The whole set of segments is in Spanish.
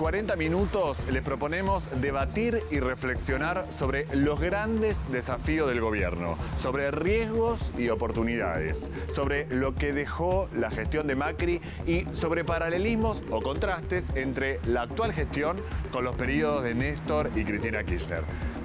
40 minutos les proponemos debatir y reflexionar sobre los grandes desafíos del gobierno, sobre riesgos y oportunidades, sobre lo que dejó la gestión de Macri y sobre paralelismos o contrastes entre la actual gestión con los periodos de Néstor y Cristina Kirchner.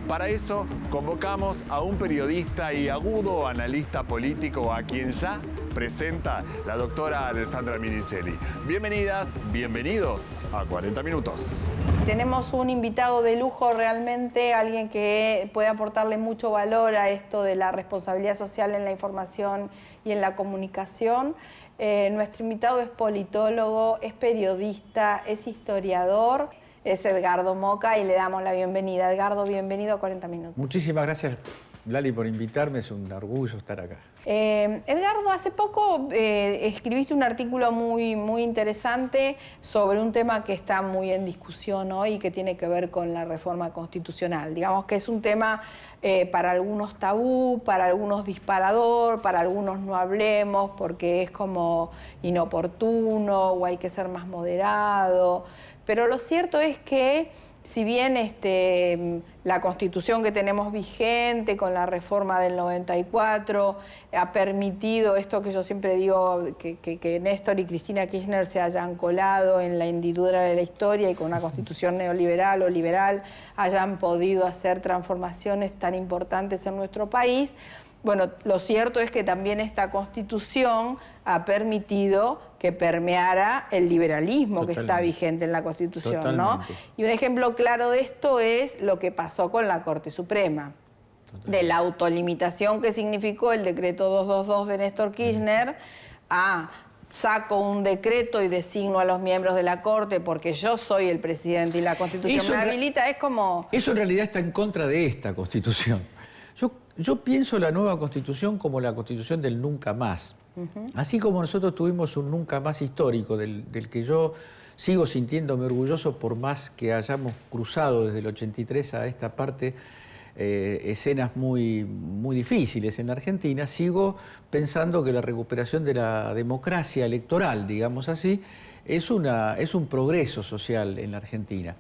Para eso convocamos a un periodista y agudo analista político a quien ya presenta la doctora Alessandra Minichelli. Bienvenidas, bienvenidos a 40 Minutos. Tenemos un invitado de lujo realmente, alguien que puede aportarle mucho valor a esto de la responsabilidad social en la información y en la comunicación. Nuestro invitado es politólogo, es periodista, es historiador. Es Edgardo Moca y le damos la bienvenida. Edgardo, bienvenido a 40 Minutos. Muchísimas gracias, Lali, por invitarme. Es un orgullo estar acá. Edgardo, hace poco escribiste un artículo muy interesante sobre un tema que está muy en discusión hoy y que tiene que ver con la reforma constitucional. Digamos que es un tema para algunos tabú, para algunos disparador, para algunos no hablemos porque es como inoportuno o hay que ser más moderado. Pero lo cierto es que, si bien la Constitución que tenemos vigente con la reforma del 94 ha permitido esto que yo siempre digo, que Néstor y Cristina Kirchner se hayan colado en la hendidura de la historia y con una Constitución neoliberal o liberal hayan podido hacer transformaciones tan importantes en nuestro país. Bueno, lo cierto es que también esta Constitución ha permitido que permeara el liberalismo que está vigente en la Constitución, ¿no? Y un ejemplo claro de esto es lo que pasó con la Corte Suprema, de la autolimitación que significó el decreto 222 de Néstor Kirchner a saco un decreto y designo a los miembros de la Corte porque yo soy el presidente y la Constitución me habilita, es como... Eso en realidad está en contra de esta Constitución. Yo pienso la nueva Constitución como la Constitución del nunca más. Así como nosotros tuvimos un nunca más histórico, del que yo sigo sintiéndome orgulloso por más que hayamos cruzado desde el 83 a esta parte escenas muy difíciles en Argentina, sigo pensando que la recuperación de la democracia electoral, digamos así, es un progreso social en la Argentina.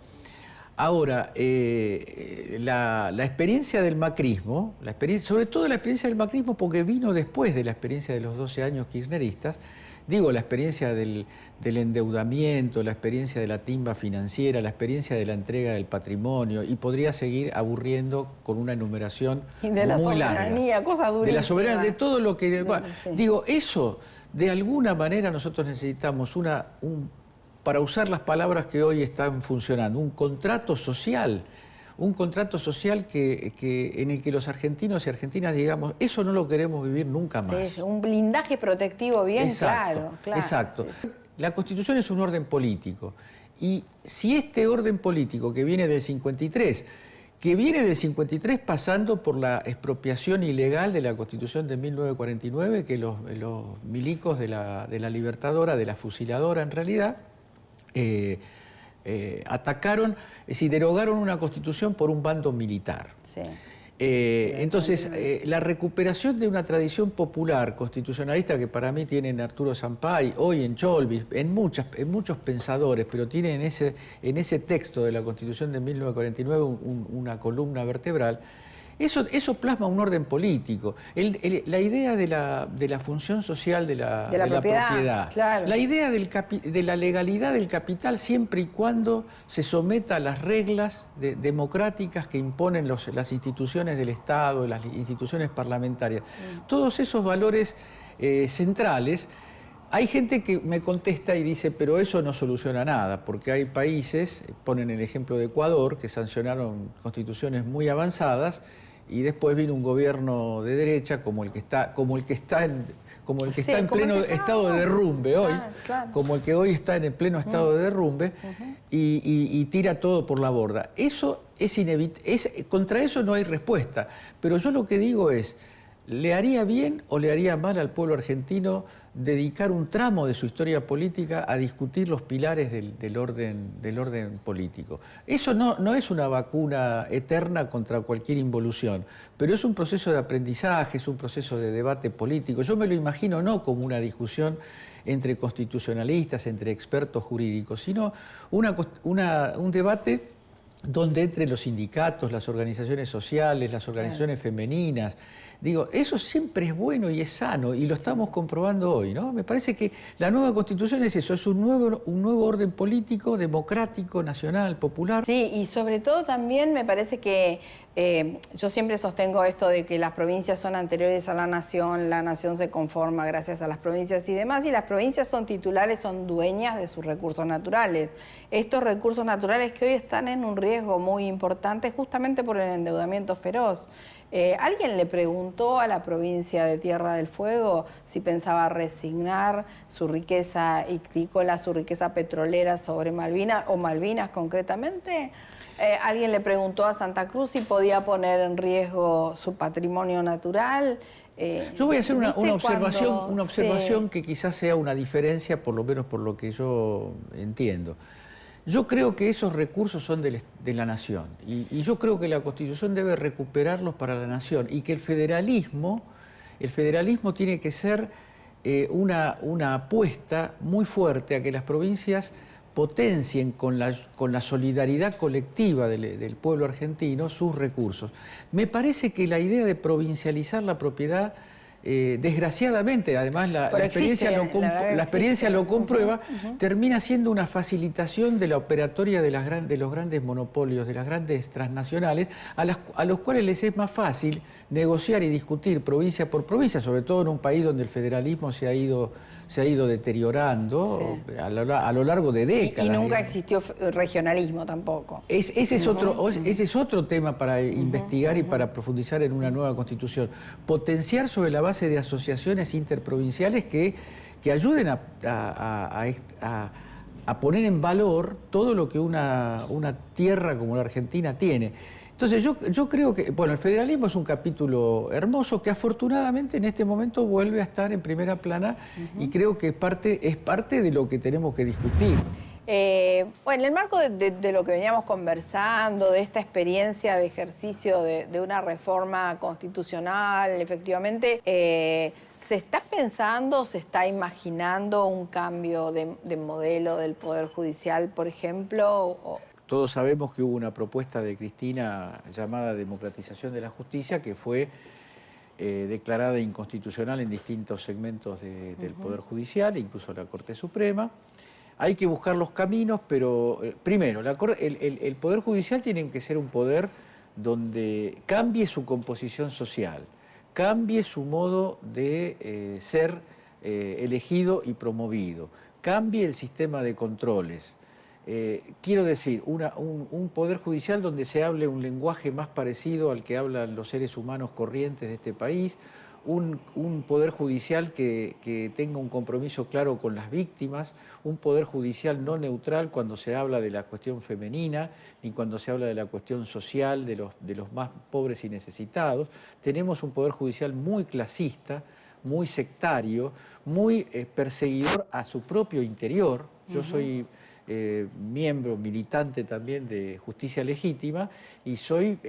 Ahora, la experiencia del macrismo, sobre todo la experiencia del macrismo porque vino después de la experiencia de los 12 años kirchneristas, digo, la experiencia del endeudamiento, la experiencia de la timba financiera, la experiencia de la entrega del patrimonio, y podría seguir aburriendo con una enumeración muy larga. Y de la soberanía, cosas durísimas. De la soberanía, de todo lo que... Sí. Digo, eso, de alguna manera nosotros necesitamos para usar las palabras que hoy están funcionando, un contrato social en el que los argentinos y argentinas digamos, eso no lo queremos vivir nunca más. Sí, un blindaje protectivo bien claro. Exacto. Sí. La Constitución es un orden político y si este orden político que viene del 53, pasando por la expropiación ilegal de la Constitución de 1949, que los milicos de la Libertadora, de la fusiladora en realidad, atacaron, es decir, derogaron una Constitución por un bando militar. Sí. Entonces, la recuperación de una tradición popular constitucionalista que para mí tienen Arturo Sampay, hoy en Cholvis, en muchos pensadores, pero tiene en ese texto de la Constitución de 1949 una columna vertebral. Eso plasma un orden político. La idea de la función social de la propiedad. Claro. La idea de la legalidad del capital siempre y cuando se someta a las reglas democráticas que imponen las instituciones del Estado, las instituciones parlamentarias. Todos esos valores centrales. Hay gente que me contesta y dice, pero eso no soluciona nada, porque hay países, ponen el ejemplo de Ecuador, que sancionaron constituciones muy avanzadas, y después vino un gobierno de derecha como el que está en pleno estado de derrumbe hoy, como el que hoy está en el pleno estado de derrumbe, y tira todo por la borda. Eso es inevitable, contra eso no hay respuesta, pero yo lo que digo es, ¿le haría bien o le haría mal al pueblo argentino dedicar un tramo de su historia política a discutir los pilares del orden político. Eso no es una vacuna eterna contra cualquier involución, pero es un proceso de aprendizaje, es un proceso de debate político. Yo me lo imagino no como una discusión entre constitucionalistas, entre expertos jurídicos, sino un debate donde entre los sindicatos, las organizaciones sociales, las organizaciones femeninas, digo, eso siempre es bueno y es sano, y lo estamos comprobando hoy, ¿no? Me parece que la nueva Constitución es eso, es un nuevo orden político, democrático, nacional, popular. Sí, y sobre todo también me parece que yo siempre sostengo esto de que las provincias son anteriores a la nación se conforma gracias a las provincias y demás, y las provincias son titulares, son dueñas de sus recursos naturales. Estos recursos naturales que hoy están en un riesgo muy importante justamente por el endeudamiento feroz. ¿Alguien le preguntó a la provincia de Tierra del Fuego si pensaba resignar su riqueza ictícola, su riqueza petrolera sobre Malvinas, o Malvinas concretamente? ¿Alguien le preguntó a Santa Cruz si podía poner en riesgo su patrimonio natural? Yo voy a hacer una observación que quizás sea una diferencia, por lo menos por lo que yo entiendo. Yo creo que esos recursos son de la nación y yo creo que la Constitución debe recuperarlos para la nación y que el federalismo tiene que ser una apuesta muy fuerte a que las provincias potencien con la solidaridad colectiva del pueblo argentino sus recursos. Me parece que la idea de provincializar la propiedad, desgraciadamente, además la experiencia lo comprueba, termina siendo una facilitación de la operatoria de los grandes monopolios, de las grandes transnacionales, a los cuales les es más fácil negociar y discutir provincia por provincia, sobre todo en un país donde el federalismo se ha ido deteriorando a lo largo de décadas. Y nunca existió regionalismo tampoco. Ese es otro tema para investigar y para profundizar en una nueva Constitución. Potenciar sobre la base de asociaciones interprovinciales que ayuden a poner en valor todo lo que una tierra como la Argentina tiene. Entonces yo creo que, bueno, el federalismo es un capítulo hermoso que afortunadamente en este momento vuelve a estar en primera plana y creo que es parte de lo que tenemos que discutir. Bueno, en el marco de lo que veníamos conversando, de esta experiencia de ejercicio de una reforma constitucional, efectivamente, ¿se está pensando, se está imaginando un cambio de modelo del Poder Judicial, por ejemplo? Todos sabemos que hubo una propuesta de Cristina llamada democratización de la justicia que fue declarada inconstitucional en distintos segmentos del Poder Judicial, incluso la Corte Suprema. Hay que buscar los caminos, pero primero, el Poder Judicial tiene que ser un poder donde cambie su composición social, cambie su modo de ser elegido y promovido, cambie el sistema de controles. Quiero decir, un poder judicial donde se hable un lenguaje más parecido al que hablan los seres humanos corrientes de este país, un poder judicial que tenga un compromiso claro con las víctimas, un poder judicial no neutral cuando se habla de la cuestión femenina, ni cuando se habla de la cuestión social de los más pobres y necesitados. Tenemos un poder judicial muy clasista, muy sectario, muy perseguidor a su propio interior. Yo soy miembro, militante también de Justicia Legítima y soy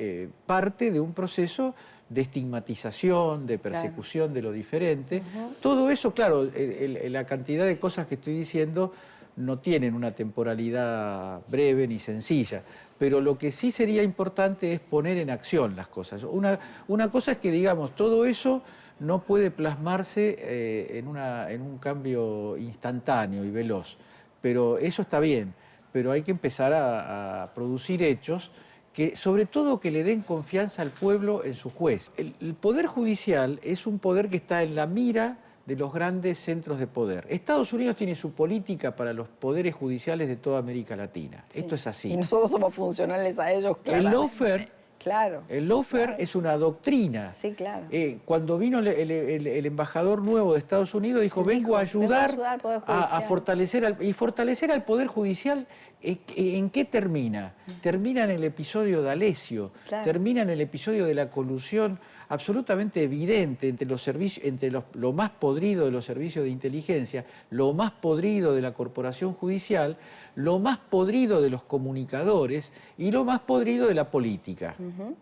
parte de un proceso de estigmatización, de persecución de lo diferente. Todo eso, claro, la cantidad de cosas que estoy diciendo no tienen una temporalidad breve ni sencilla, pero lo que sí sería importante es poner en acción las cosas. Una cosa es que, digamos, todo eso no puede plasmarse en un cambio instantáneo y veloz. Pero eso está bien, pero hay que empezar a producir hechos que, sobre todo, que le den confianza al pueblo en su juez. El Poder Judicial es un poder que está en la mira de los grandes centros de poder. Estados Unidos tiene su política para los poderes judiciales de toda América Latina. Sí. Esto es así. Y nosotros somos funcionales a ellos, claramente. El lawfare Claro. El lawfare es una doctrina. Sí, claro. Cuando vino el embajador nuevo de Estados Unidos, dijo, vengo a ayudar a fortalecer al Poder Judicial. ¿En qué termina? Termina en el episodio de Alessio, termina en el episodio de la colusión absolutamente evidente entre los servicios, lo más podrido de los servicios de inteligencia, lo más podrido de la corporación judicial, lo más podrido de los comunicadores y lo más podrido de la política,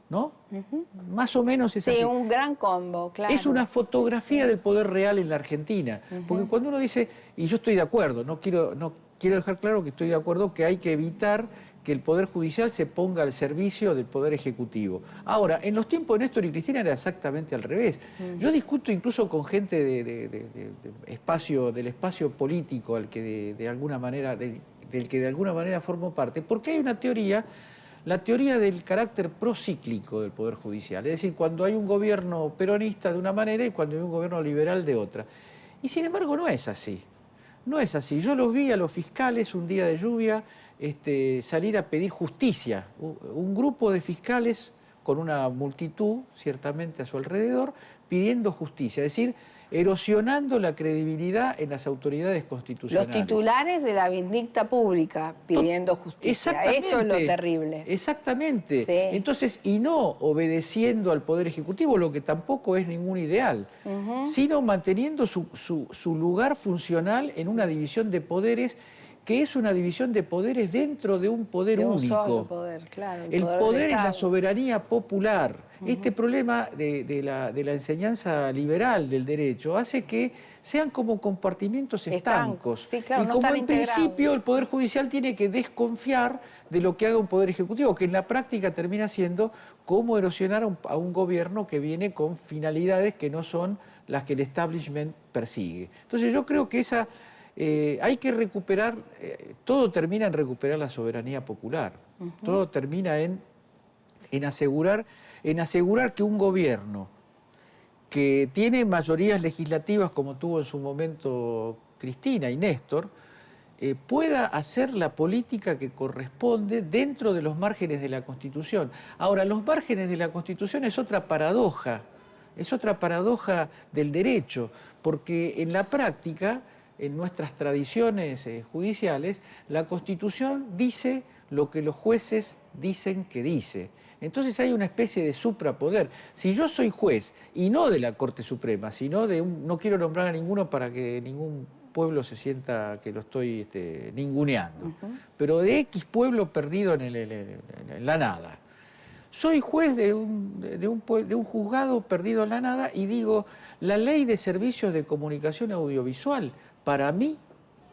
¿no? Más o menos es así. Sí, un gran combo, claro. Es una fotografía del poder real en la Argentina, porque cuando uno dice, y yo estoy de acuerdo, no quiero dejar claro que estoy de acuerdo que hay que evitar que el Poder Judicial se ponga al servicio del Poder Ejecutivo. Ahora, en los tiempos de Néstor y Cristina era exactamente al revés. Yo discuto incluso con gente del espacio político al que de alguna manera, del que de alguna manera formo parte, porque hay una teoría, la teoría del carácter procíclico del Poder Judicial. Es decir, cuando hay un gobierno peronista de una manera y cuando hay un gobierno liberal de otra. Y sin embargo no es así. No es así. Yo los vi a los fiscales un día de lluvia salir a pedir justicia. Un grupo de fiscales con una multitud, ciertamente a su alrededor, pidiendo justicia. Es decir, erosionando la credibilidad en las autoridades constitucionales. Los titulares de la vindicta pública pidiendo justicia. Exactamente. Esto es lo terrible. Exactamente. Sí. Entonces, y no obedeciendo al Poder Ejecutivo, lo que tampoco es ningún ideal, sino manteniendo su lugar funcional en una división de poderes que es una división de poderes dentro de un poder único. Solo poder, claro, el poder es la soberanía popular. Este problema de la enseñanza liberal del derecho hace que sean como compartimentos estancos. Sí, claro, y no como están en principio el Poder Judicial tiene que desconfiar de lo que haga un Poder Ejecutivo, que en la práctica termina siendo cómo erosionar a un gobierno que viene con finalidades que no son las que el establishment persigue. Entonces yo creo que hay que recuperar, todo termina en recuperar la soberanía popular, todo termina en asegurar que un gobierno que tiene mayorías legislativas como tuvo en su momento Cristina y Néstor, pueda hacer la política que corresponde dentro de los márgenes de la Constitución. Ahora, los márgenes de la Constitución es otra paradoja del derecho, porque en la práctica, en nuestras tradiciones judiciales, la Constitución dice lo que los jueces dicen que dice. Entonces hay una especie de suprapoder. Si yo soy juez, y no de la Corte Suprema, sino no quiero nombrar a ninguno para que ningún pueblo se sienta que lo estoy ninguneando, pero de X pueblo perdido en la nada. Soy juez de un juzgado perdido en la nada y digo, la ley de servicios de comunicación audiovisual para mí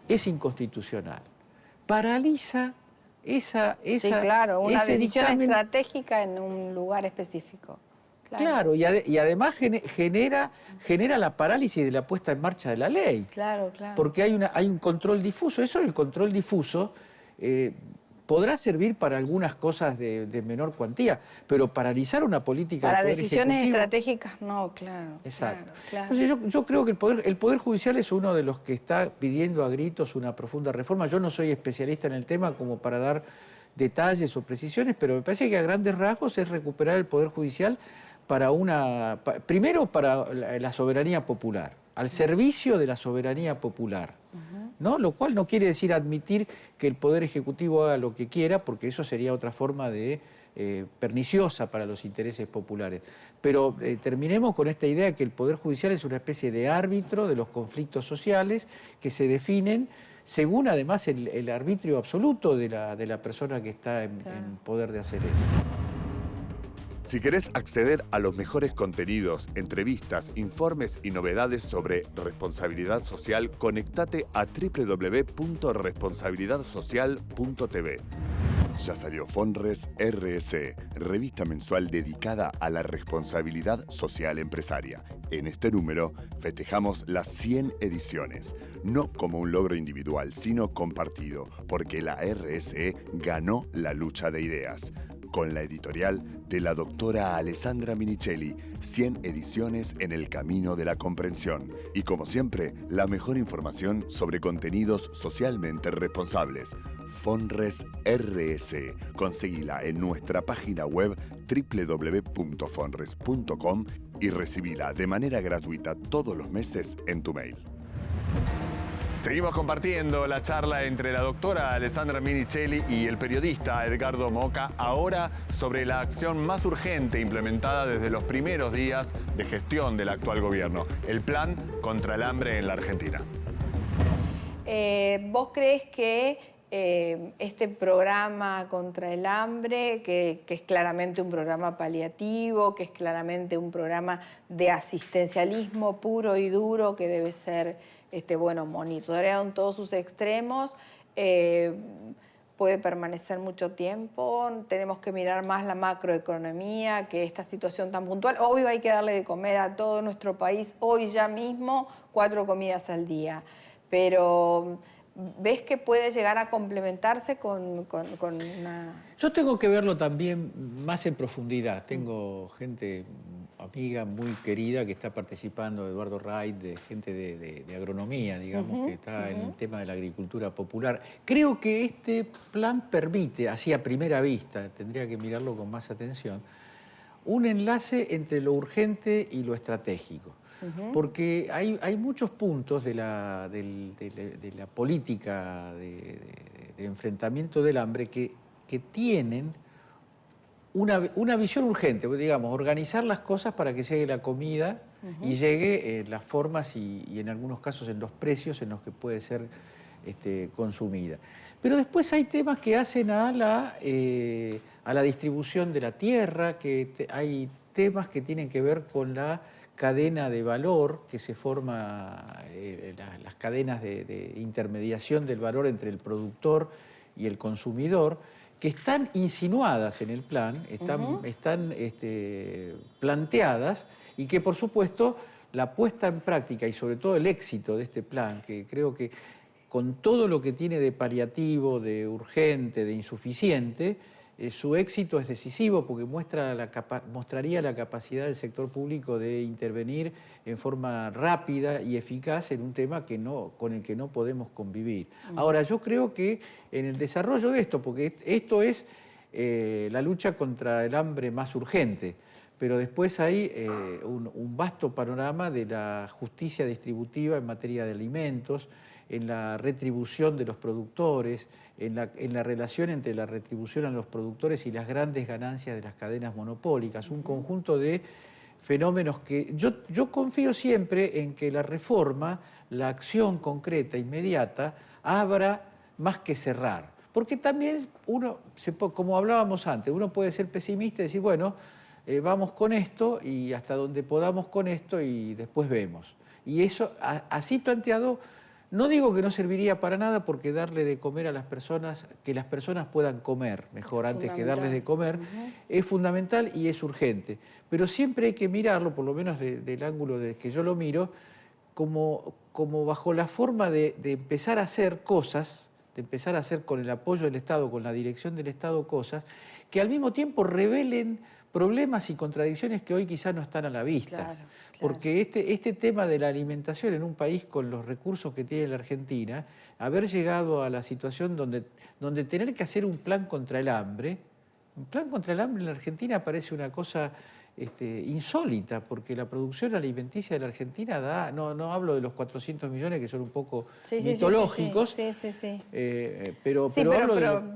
es inconstitucional. Paraliza sí, claro, una decisión estratégica en un lugar específico. Claro, y además genera la parálisis de la puesta en marcha de la ley. Claro, claro. Porque hay un control difuso. Eso, el control difuso, podrá servir para algunas cosas de menor cuantía, pero paralizar una política para del Poder decisiones Ejecutivo, estratégicas, no, claro. Exacto. Claro. Entonces yo creo que el Poder Judicial es uno de los que está pidiendo a gritos una profunda reforma. Yo no soy especialista en el tema como para dar detalles o precisiones, pero me parece que a grandes rasgos es recuperar el Poder Judicial primero para la soberanía popular, al servicio de la soberanía popular, ¿no? Lo cual no quiere decir admitir que el Poder Ejecutivo haga lo que quiera, porque eso sería otra forma perniciosa para los intereses populares. Pero terminemos con esta idea de que el Poder Judicial es una especie de árbitro de los conflictos sociales que se definen según además el arbitrio absoluto de la persona que está en poder de hacer eso. Si querés acceder a los mejores contenidos, entrevistas, informes y novedades sobre responsabilidad social, conectate a www.responsabilidadsocial.tv. Ya salió Fonres RS, revista mensual dedicada a la responsabilidad social empresaria. En este número festejamos las 100 ediciones, no como un logro individual, sino compartido, porque la RSE ganó la lucha de ideas. Con la editorial de la doctora Alessandra Minichelli, 100 ediciones en el camino de la comprensión. Y como siempre, la mejor información sobre contenidos socialmente responsables. Fonres RS. Conseguila en nuestra página web www.fonres.com y recibila de manera gratuita todos los meses en tu mail. Seguimos compartiendo la charla entre la doctora Alessandra Minichelli y el periodista Edgardo Moca, ahora sobre la acción más urgente implementada desde los primeros días de gestión del actual gobierno, el plan contra el hambre en la Argentina. ¿Vos crees que este programa contra el hambre, que es claramente un programa paliativo, que es claramente un programa de asistencialismo puro y duro, que debe ser monitoreado en todos sus extremos, puede permanecer mucho tiempo? Tenemos que mirar más la macroeconomía que esta situación tan puntual? Obvio, hay que darle de comer a todo nuestro país hoy ya mismo 4 comidas al día, pero ¿ves que puede llegar a complementarse con una...? Yo tengo que verlo también más en profundidad. Tengo gente, amiga muy querida, que está participando, Eduardo Wright, de gente de agronomía, digamos, que está en el tema de la agricultura popular. Creo que este plan permite, así a primera vista, tendría que mirarlo con más atención, un enlace entre lo urgente y lo estratégico. Porque hay muchos puntos de la política de enfrentamiento del hambre que tienen una visión urgente, digamos, organizar las cosas para que llegue la comida y llegue en las formas y en algunos casos en los precios en los que puede ser consumida. Pero después hay temas que hacen a la distribución de la tierra, hay temas que tienen que ver con la cadena de valor que se forma, las cadenas de intermediación del valor entre el productor y el consumidor, que están insinuadas en el plan, están planteadas, y que por supuesto la puesta en práctica y sobre todo el éxito de este plan, que creo que con todo lo que tiene de paliativo, de urgente, de insuficiente, su éxito es decisivo porque mostraría la capacidad del sector público de intervenir en forma rápida y eficaz en un tema con el que no podemos convivir. Ahora, yo creo que en el desarrollo de esto, porque esto es la lucha contra el hambre más urgente, pero después hay un vasto panorama de la justicia distributiva en materia de alimentos, en la retribución de los productores, en la relación entre la retribución a los productores y las grandes ganancias de las cadenas monopólicas, un conjunto de fenómenos que yo confío siempre en que la reforma, la acción concreta, inmediata, abra más que cerrar. Porque también uno, como hablábamos antes, uno puede ser pesimista y decir, bueno, vamos con esto y hasta donde podamos con esto y después vemos. Y eso, así planteado, no digo que no serviría para nada, porque darle de comer a las personas, que las personas puedan comer mejor antes que darles de comer, es fundamental y es urgente. Pero siempre hay que mirarlo, por lo menos del ángulo de que yo lo miro, como bajo la forma de empezar a hacer cosas, de empezar a hacer con el apoyo del Estado, con la dirección del Estado, cosas que al mismo tiempo revelen problemas y contradicciones que hoy quizás no están a la vista. Claro. Porque este tema de la alimentación en un país con los recursos que tiene la Argentina, haber llegado a la situación donde tener que hacer un plan contra el hambre en la Argentina parece una cosa insólita, porque la producción alimenticia de la Argentina no hablo de los 400 millones que son un poco mitológicos, pero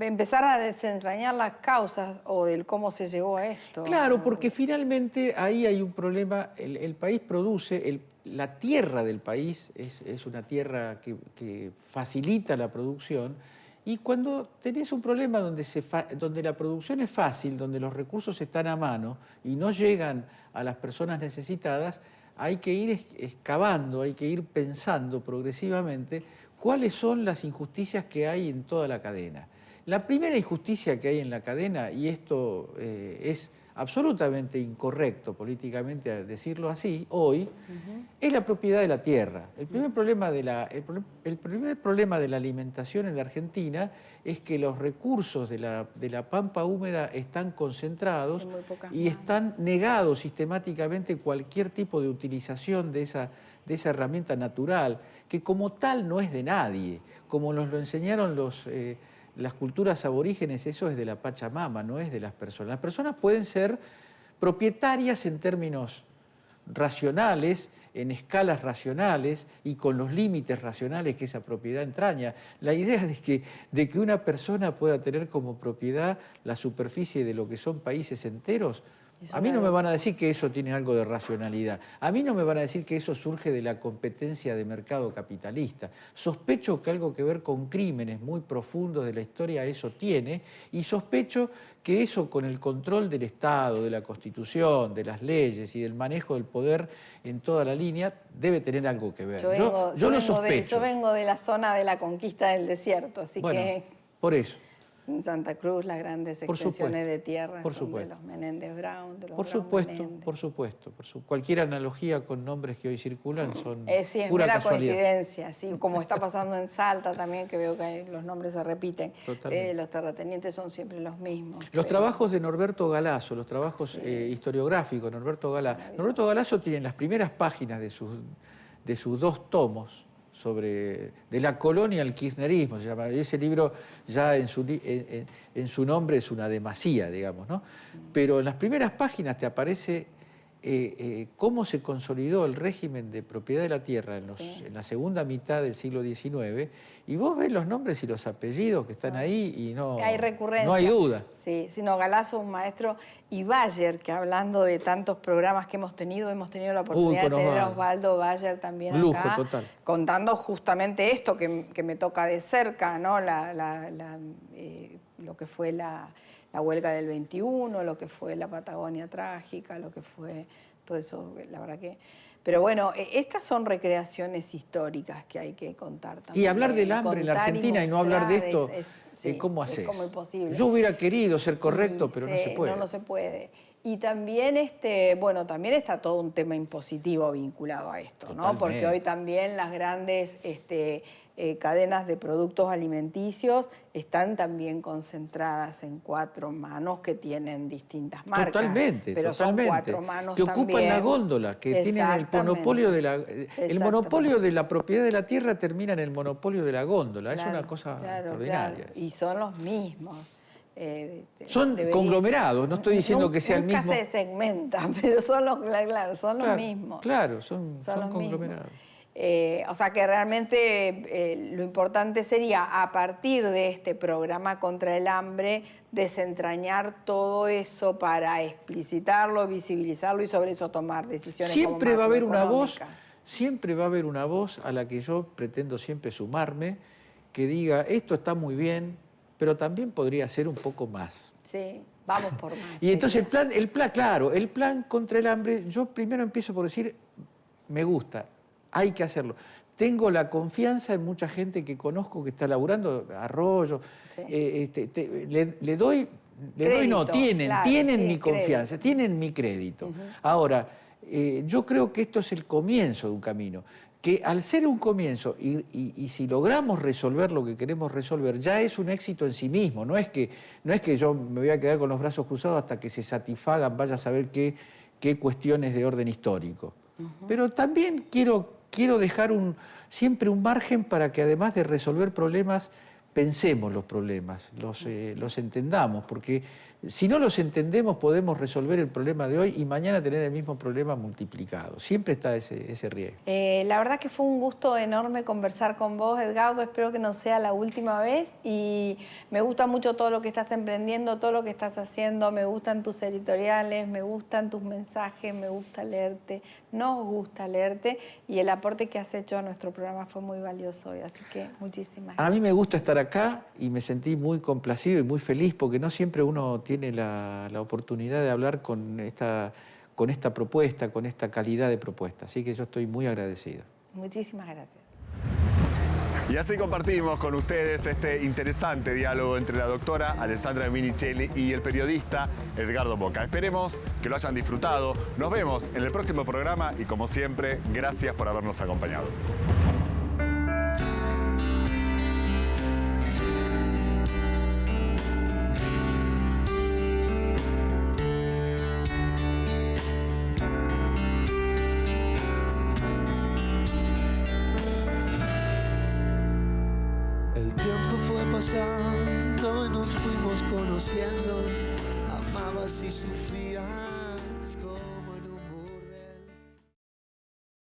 empezar a desentrañar las causas o del cómo se llegó a esto. Claro, porque finalmente ahí hay un problema. El país produce, la tierra del país es una tierra que facilita la producción. Y cuando tenés un problema donde la producción es fácil, donde los recursos están a mano y no llegan a las personas necesitadas, hay que ir excavando, hay que ir pensando progresivamente cuáles son las injusticias que hay en toda la cadena. La primera injusticia que hay en la cadena, y esto es absolutamente incorrecto políticamente decirlo así, hoy, es la propiedad de la tierra. El primer problema de la alimentación en la Argentina es que los recursos de la pampa húmeda están concentrados y están negados sistemáticamente cualquier tipo de utilización de esa herramienta natural, que como tal no es de nadie, como nos lo enseñaron las culturas aborígenes, eso es de la Pachamama, no es de las personas. Las personas pueden ser propietarias en términos racionales, en escalas racionales y con los límites racionales que esa propiedad entraña. La idea de que una persona pueda tener como propiedad la superficie de lo que son países enteros, a mí no me van a decir que eso tiene algo de racionalidad. A mí no me van a decir que eso surge de la competencia de mercado capitalista. Sospecho que algo que ver con crímenes muy profundos de la historia eso tiene, y sospecho que eso con el control del Estado, de la Constitución, de las leyes y del manejo del poder en toda la línea debe tener algo que ver. Yo lo sospecho. Yo vengo de la zona de la conquista del desierto, así bueno, que... por eso. En Santa Cruz, las grandes extensiones de tierra son de los Menéndez Brown, de los Por supuesto. Cualquier analogía con nombres que hoy circulan son sí, es pura mera casualidad. Coincidencia, sí, como está pasando en Salta también, que veo que los nombres se repiten. Los terratenientes son siempre los mismos. Los trabajos de Norberto Galasso, los trabajos historiográficos de Norberto Galasso. Norberto Galasso tiene en las primeras páginas de sus 2 tomos de la colonia al kirchnerismo, se llama. Ese libro ya en su nombre es una demasía, digamos, ¿no? Pero en las primeras páginas te aparece cómo se consolidó el régimen de propiedad de la tierra en la segunda mitad del siglo XIX, y vos ves los nombres y los apellidos que están ahí y no hay recurrencia. No hay duda. Sí, sino Galasso, un maestro, y Bayer, que hablando de tantos programas que hemos tenido la oportunidad de tener a Osvaldo Bayer también lujo acá, total. Contando justamente esto que me toca de cerca, ¿no? Lo que fue la huelga del 21, lo que fue la Patagonia trágica, lo que fue todo eso, la verdad que... Pero bueno, estas son recreaciones históricas que hay que contar también. Y hablar del hambre en la Argentina y no hablar de esto, ¿cómo haces? Es como imposible. Yo hubiera querido ser correcto, pero no se puede. No se puede. Y también, también está todo un tema impositivo vinculado a esto, ¿no? Porque hoy también las grandes cadenas de productos alimenticios están también concentradas en 4 manos que tienen distintas marcas. Totalmente. Son 4 manos que ocupan también. La góndola, que tienen el monopolio de el monopolio de la propiedad de la tierra termina en el monopolio de la góndola. Es una cosa extraordinaria. Y son los mismos. Son conglomerados, no estoy diciendo que sea el mismo. Nunca se segmentan, pero son los mismos. Claro, son conglomerados. O sea que realmente lo importante sería, a partir de este programa contra el hambre, desentrañar todo eso para explicitarlo, visibilizarlo y sobre eso tomar decisiones. Siempre va a haber una voz, a la que yo pretendo siempre sumarme, que diga, esto está muy bien, pero también podría ser un poco más. Sí, vamos por más. Y entonces el plan contra el hambre, yo primero empiezo por decir, me gusta, hay que hacerlo. Tengo la confianza en mucha gente que conozco que está laburando, Arroyo, tienen mi confianza, tienen mi crédito. Ahora, yo creo que esto es el comienzo de un camino, que al ser un comienzo y si logramos resolver lo que queremos resolver, ya es un éxito en sí mismo. No es que yo me voy a quedar con los brazos cruzados hasta que se satisfagan, vaya a saber qué cuestiones de orden histórico. Pero también quiero dejar siempre un margen para que, además de resolver problemas, pensemos los problemas, los entendamos, porque si no los entendemos podemos resolver el problema de hoy y mañana tener el mismo problema multiplicado. Siempre está ese riesgo. La verdad que fue un gusto enorme conversar con vos, Edgardo. Espero que no sea la última vez y me gusta mucho todo lo que estás emprendiendo, todo lo que estás haciendo. Me gustan tus editoriales, me gustan tus mensajes, me gusta leerte, nos gusta leerte y el aporte que has hecho a nuestro programa fue muy valioso hoy. Así que muchísimas gracias. A mí me gusta estar acá y me sentí muy complacido y muy feliz porque no siempre uno tiene la oportunidad de hablar con esta propuesta, con esta calidad de propuesta. Así que yo estoy muy agradecido. Muchísimas gracias. Y así compartimos con ustedes este interesante diálogo entre la doctora Alessandra Minicelli y el periodista Edgardo Boca. Esperemos que lo hayan disfrutado. Nos vemos en el próximo programa y, como siempre, gracias por habernos acompañado. El tiempo fue pasando cuando nos fuimos conociendo, amabas y sufrías.